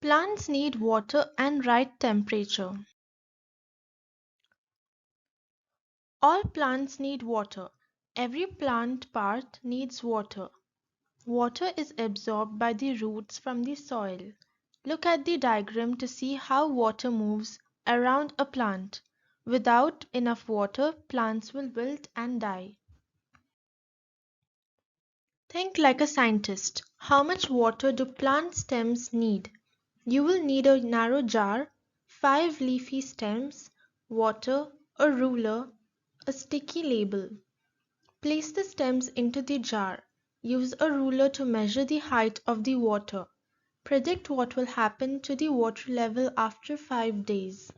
Plants need water and right temperature. All plants need water. Every plant part needs water. Water is absorbed by the roots from the soil. Look at the diagram to see how water moves around a plant. Without enough water, plants will wilt and die. Think like a scientist. How much water do plant stems need? You will need a narrow jar, 5 leafy stems, water, a ruler, a sticky label. Place the stems into the jar. Use a ruler to measure the height of the water. Predict what will happen to the water level after 5 days.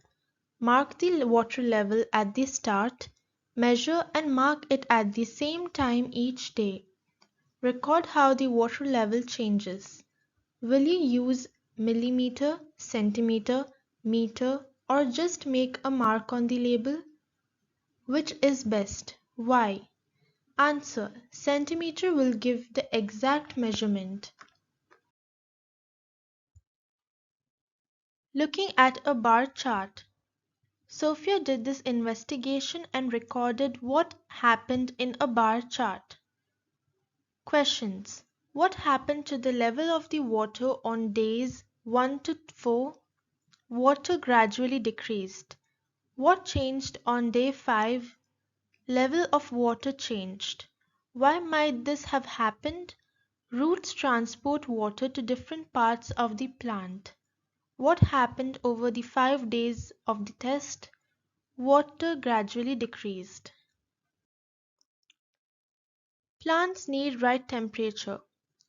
Mark the water level at the start. Measure and mark it at the same time each day. Record how the water level changes. Will you use millimeter, centimeter, meter, or just make a mark on the label? Which is best? Why? Answer: centimeter will give the exact measurement. Looking at a bar chart. Sophia did this investigation and recorded what happened in a bar chart. Questions: what happened to the level of the water on days 1 to 4? Water gradually decreased. What changed on day 5? Level of water changed. Why might this have happened? Roots transport water to different parts of the plant. What happened over the 5 days of the test? Water gradually decreased. Plants need right temperature.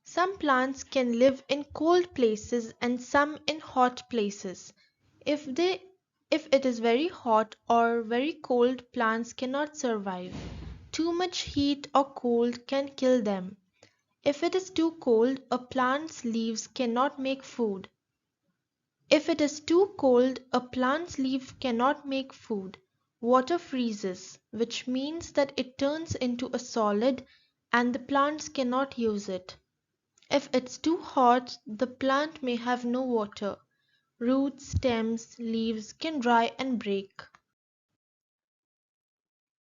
Some plants can live in cold places and some in hot places. If it is very hot or very cold, plants cannot survive. Too much heat or cold can kill them. If it is too cold, a plant's leaves cannot make food. If it is too cold, a plant's leaf cannot make food. Water freezes, which means that it turns into a solid and the plants cannot use it. If it's too hot, the plant may have no water. Roots, stems, leaves can dry and break.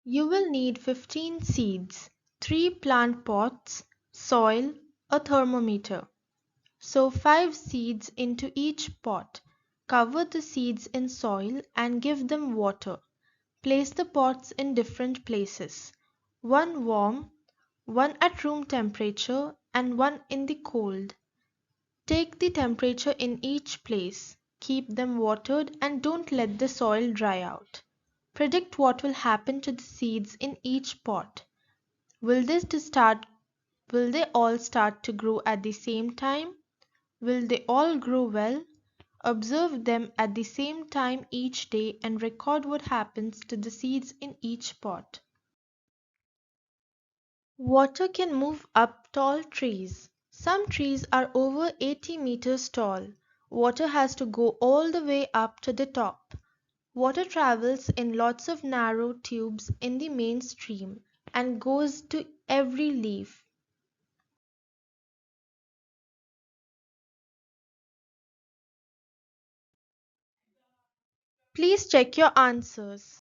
You will need 15 seeds, 3 plant pots, soil, a thermometer. Sow 5 seeds into each pot. Cover the seeds in soil and give them water. Place the pots in different places. One warm, one at room temperature, and one in the cold. Take the temperature in each place. Keep them watered and don't let the soil dry out. Predict what will happen to the seeds in each pot. Will they all start to grow at the same time? Will they all grow well? Observe them at the same time each day and record what happens to the seeds in each pot. Water can move up tall trees. Some trees are over 80 meters tall. Water has to go all the way up to the top. Water travels in lots of narrow tubes in the main stream and goes to every leaf. Please check your answers.